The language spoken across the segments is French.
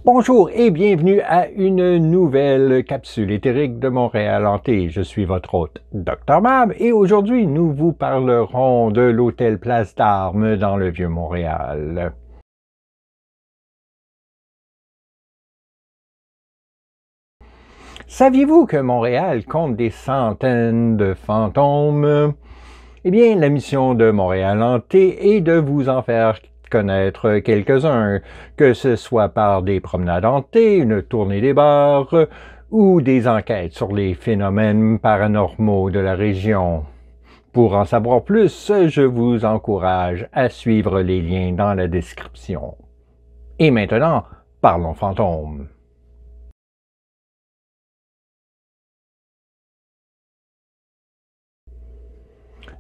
Bonjour et bienvenue à une nouvelle capsule éthérique de Montréal Hanté. Je suis votre hôte, Dr Mab, et aujourd'hui nous vous parlerons de l'hôtel Place d'Armes dans le Vieux-Montréal. Saviez-vous que Montréal compte des centaines de fantômes? Eh bien, la mission de Montréal Hanté est de vous en faire connaître quelques-uns, que ce soit par des promenades hantées, une tournée des bars ou des enquêtes sur les phénomènes paranormaux de la région. Pour en savoir plus, je vous encourage à suivre les liens dans la description. Et maintenant, parlons fantômes.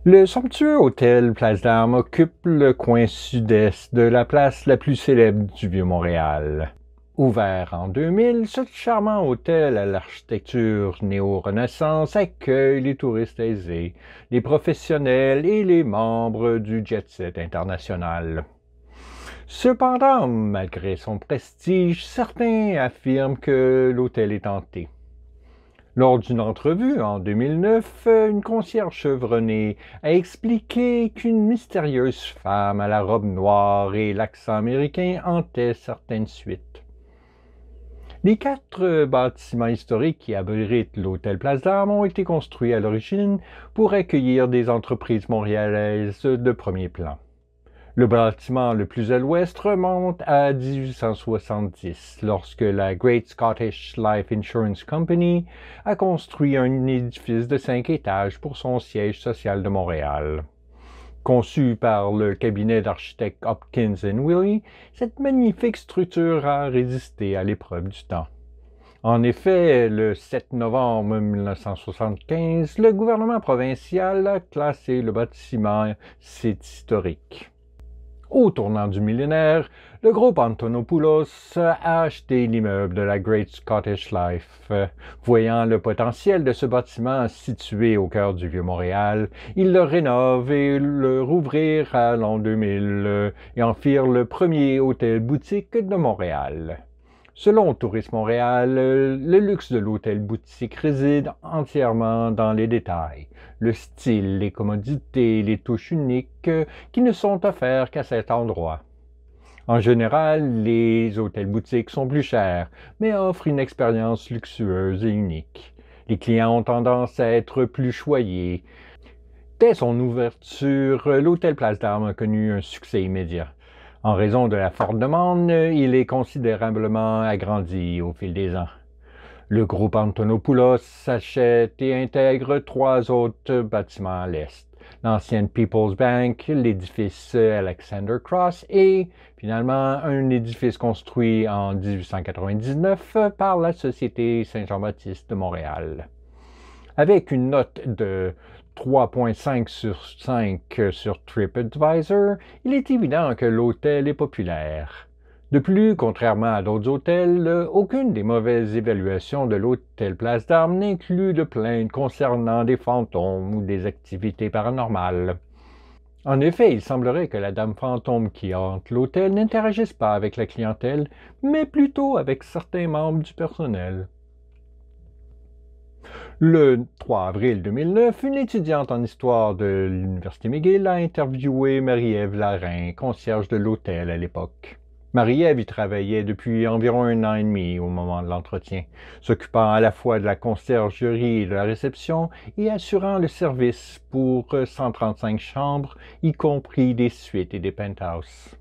Le somptueux hôtel Place d'Armes occupe le coin sud-est de la place la plus célèbre du Vieux-Montréal. Ouvert en 2000, ce charmant hôtel à l'architecture néo-renaissance accueille les touristes aisés, les professionnels et les membres du jet-set international. Cependant, malgré son prestige, certains affirment que l'hôtel est hanté. Lors d'une entrevue en 2009, une concierge chevronnée a expliqué qu'une mystérieuse femme à la robe noire et l'accent américain hantait certaines suites. Les 4 bâtiments historiques qui abritent l'hôtel Place d'Armes ont été construits à l'origine pour accueillir des entreprises montréalaises de premier plan. Le bâtiment le plus à l'ouest remonte à 1870, lorsque la Great Scottish Life Insurance Company a construit un édifice de 5 étages pour son siège social de Montréal. Conçu par le cabinet d'architectes Hopkins & Willey, cette magnifique structure a résisté à l'épreuve du temps. En effet, le 7 novembre 1975, le gouvernement provincial a classé le bâtiment site historique. Au tournant du millénaire, le groupe Antonopoulos a acheté l'immeuble de la Great Scottish Life. Voyant le potentiel de ce bâtiment situé au cœur du Vieux-Montréal, ils le rénovent et le rouvrirent à l'an 2000 et en firent le premier hôtel-boutique de Montréal. Selon Tourisme Montréal, le luxe de l'hôtel-boutique réside entièrement dans les détails, le style, les commodités, les touches uniques qui ne sont offertes qu'à cet endroit. En général, les hôtels-boutiques sont plus chers, mais offrent une expérience luxueuse et unique. Les clients ont tendance à être plus choyés. Dès son ouverture, l'hôtel Place d'Armes a connu un succès immédiat. En raison de la forte demande, il est considérablement agrandi au fil des ans. Le groupe Antonopoulos s'achète et intègre 3 autres bâtiments à l'est. L'ancienne People's Bank, l'édifice Alexander Cross et, finalement, un édifice construit en 1899 par la Société Saint-Jean-Baptiste de Montréal. Avec une note de 3,5 sur 5 sur TripAdvisor, il est évident que l'hôtel est populaire. De plus, contrairement à d'autres hôtels, aucune des mauvaises évaluations de l'hôtel Place d'Armes n'inclut de plaintes concernant des fantômes ou des activités paranormales. En effet, il semblerait que la dame fantôme qui hante l'hôtel n'interagisse pas avec la clientèle, mais plutôt avec certains membres du personnel. Le 3 avril 2009, une étudiante en histoire de l'Université McGill a interviewé Marie-Ève Larin, concierge de l'hôtel à l'époque. Marie-Ève y travaillait depuis environ 1 an et demi au moment de l'entretien, s'occupant à la fois de la conciergerie et de la réception et assurant le service pour 135 chambres, y compris des suites et des penthouses.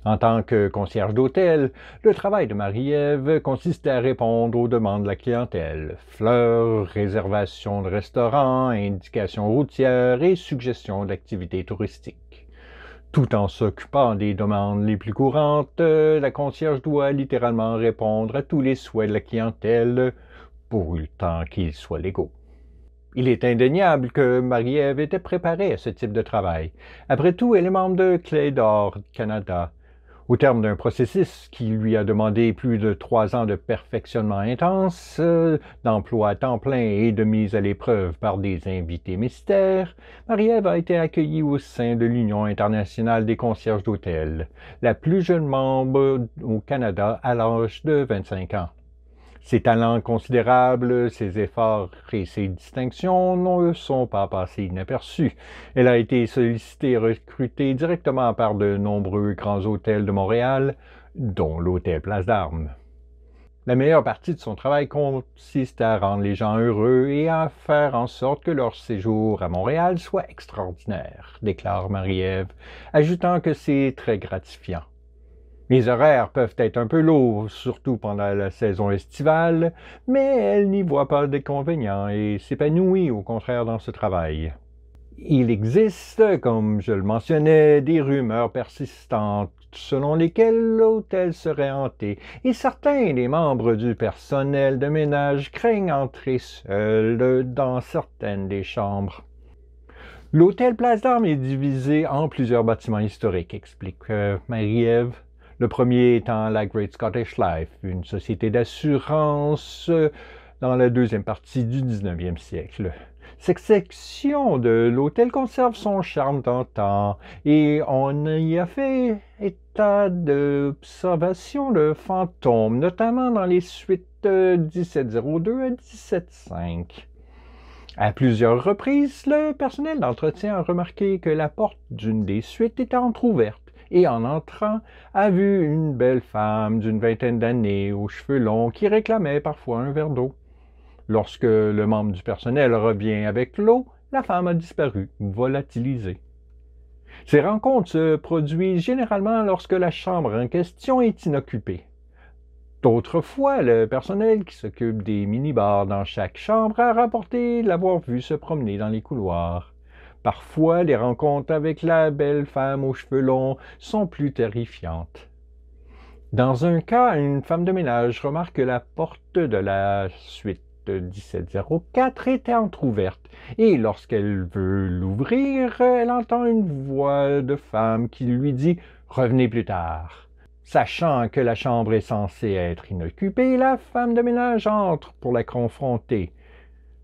En tant que concierge d'hôtel, le travail de Marie-Ève consistait à répondre aux demandes de la clientèle, fleurs, réservations de restaurants, indications routières et suggestions d'activités touristiques. Tout en s'occupant des demandes les plus courantes, la concierge doit littéralement répondre à tous les souhaits de la clientèle, pourvu le temps qu'ils soient légaux. Il est indéniable que Marie-Ève était préparée à ce type de travail. Après tout, elle est membre de Clé d'Or Canada, Au terme d'un processus qui lui a demandé plus de 3 ans de perfectionnement intense, d'emploi à temps plein et de mise à l'épreuve par des invités mystères, Marie-Ève a été accueillie au sein de l'Union internationale des concierges d'hôtel, la plus jeune membre au Canada à l'âge de 25 ans. Ses talents considérables, ses efforts et ses distinctions ne sont pas passés inaperçus. Elle a été sollicitée et recrutée directement par de nombreux grands hôtels de Montréal, dont l'Hôtel Place d'Armes. La meilleure partie de son travail consiste à rendre les gens heureux et à faire en sorte que leur séjour à Montréal soit extraordinaire, déclare Marie-Ève, ajoutant que c'est très gratifiant. Les horaires peuvent être un peu lourds, surtout pendant la saison estivale, mais elle n'y voit pas d'inconvénient et s'épanouit au contraire dans ce travail. Il existe, comme je le mentionnais, des rumeurs persistantes selon lesquelles l'hôtel serait hanté, et certains des membres du personnel de ménage craignent entrer seuls dans certaines des chambres. L'hôtel Place d'Armes est divisé en plusieurs bâtiments historiques, explique Marie-Ève. Le premier étant la Great Scottish Life, une société d'assurance dans la deuxième partie du 19e siècle. Cette section de l'hôtel conserve son charme d'antan et on y a fait état d'observation de fantômes, notamment dans les suites 1702 à 1705. À plusieurs reprises, le personnel d'entretien a remarqué que la porte d'une des suites était entr'ouverte et en entrant, a vu une belle femme d'une vingtaine d'années aux cheveux longs qui réclamait parfois un verre d'eau. Lorsque le membre du personnel revient avec l'eau, la femme a disparu, volatilisée. Ces rencontres se produisent généralement lorsque la chambre en question est inoccupée. D'autres fois, le personnel qui s'occupe des mini-bars dans chaque chambre a rapporté l'avoir vu se promener dans les couloirs. Parfois, les rencontres avec la belle femme aux cheveux longs sont plus terrifiantes. Dans un cas, une femme de ménage remarque que la porte de la suite 1704 était entr'ouverte et lorsqu'elle veut l'ouvrir, elle entend une voix de femme qui lui dit « Revenez plus tard ». Sachant que la chambre est censée être inoccupée, la femme de ménage entre pour la confronter.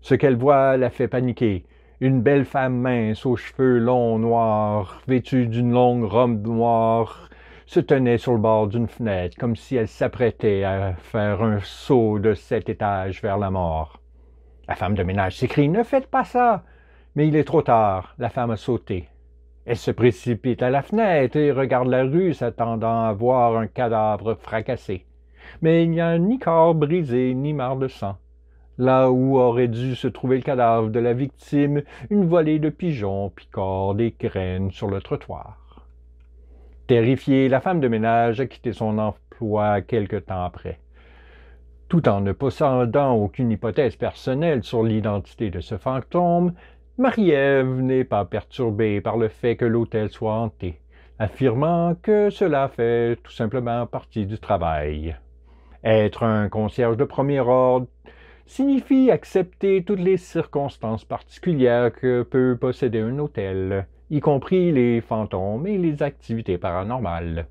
Ce qu'elle voit la fait paniquer. Une belle femme mince aux cheveux longs noirs, vêtue d'une longue robe noire, se tenait sur le bord d'une fenêtre, comme si elle s'apprêtait à faire un saut de 7 étages vers la mort. La femme de ménage s'écrie « Ne faites pas ça !» Mais il est trop tard, la femme a sauté. Elle se précipite à la fenêtre et regarde la rue, s'attendant à voir un cadavre fracassé. Mais il n'y a ni corps brisé, ni mare de sang. Là où aurait dû se trouver le cadavre de la victime, une volée de pigeons picore des graines sur le trottoir. Terrifiée, la femme de ménage a quitté son emploi quelque temps après. Tout en ne possédant aucune hypothèse personnelle sur l'identité de ce fantôme, Marie-Ève n'est pas perturbée par le fait que l'hôtel soit hanté, affirmant que cela fait tout simplement partie du travail. Être un concierge de premier ordre signifie accepter toutes les circonstances particulières que peut posséder un hôtel, y compris les fantômes et les activités paranormales.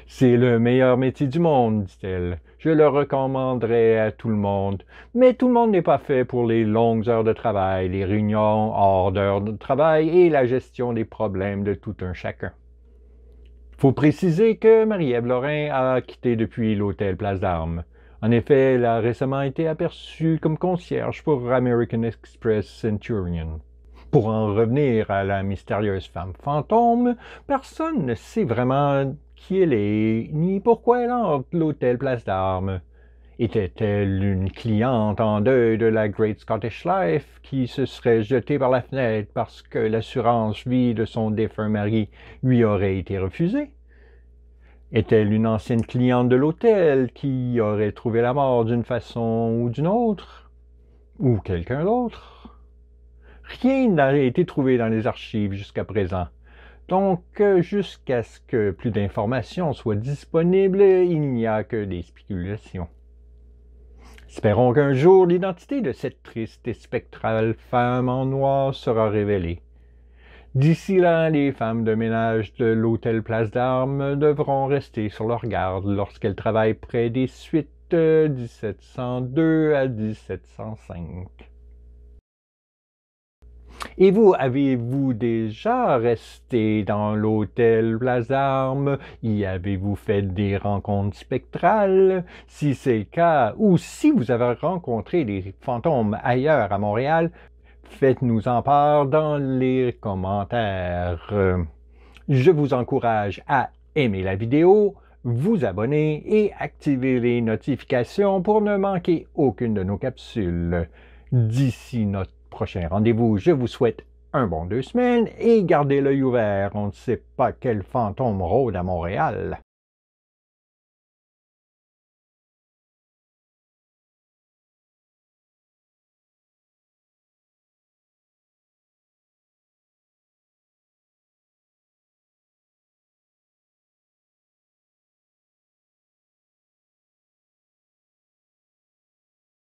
C'est le meilleur métier du monde, dit-elle. Je le recommanderais à tout le monde. Mais tout le monde n'est pas fait pour les longues heures de travail, les réunions hors d'heures de travail et la gestion des problèmes de tout un chacun. Il faut préciser que Marie-Ève Lorrain a quitté depuis l'hôtel Place d'Armes. En effet, elle a récemment été aperçue comme concierge pour American Express Centurion. Pour en revenir à la mystérieuse femme fantôme, personne ne sait vraiment qui elle est, ni pourquoi elle hante l'hôtel Place d'Armes. Était-elle une cliente en deuil de la Great Scottish Life qui se serait jetée par la fenêtre parce que l'assurance vie de son défunt mari lui aurait été refusée? Est-elle une ancienne cliente de l'hôtel qui aurait trouvé la mort d'une façon ou d'une autre? Ou quelqu'un d'autre? Rien n'a été trouvé dans les archives jusqu'à présent. Donc, jusqu'à ce que plus d'informations soient disponibles, il n'y a que des spéculations. Espérons qu'un jour l'identité de cette triste et spectrale femme en noir sera révélée. D'ici là, les femmes de ménage de l'hôtel Place d'Armes devront rester sur leur garde lorsqu'elles travaillent près des suites 1702 à 1705. Et vous, avez-vous déjà resté dans l'hôtel Place d'Armes? Y avez-vous fait des rencontres spectrales? Si c'est le cas, ou si vous avez rencontré des fantômes ailleurs à Montréal, faites-nous en part dans les commentaires. Je vous encourage à aimer la vidéo, vous abonner et activer les notifications pour ne manquer aucune de nos capsules. D'ici notre prochain rendez-vous, je vous souhaite un bon 2 semaines et gardez l'œil ouvert, on ne sait pas quel fantôme rôde à Montréal.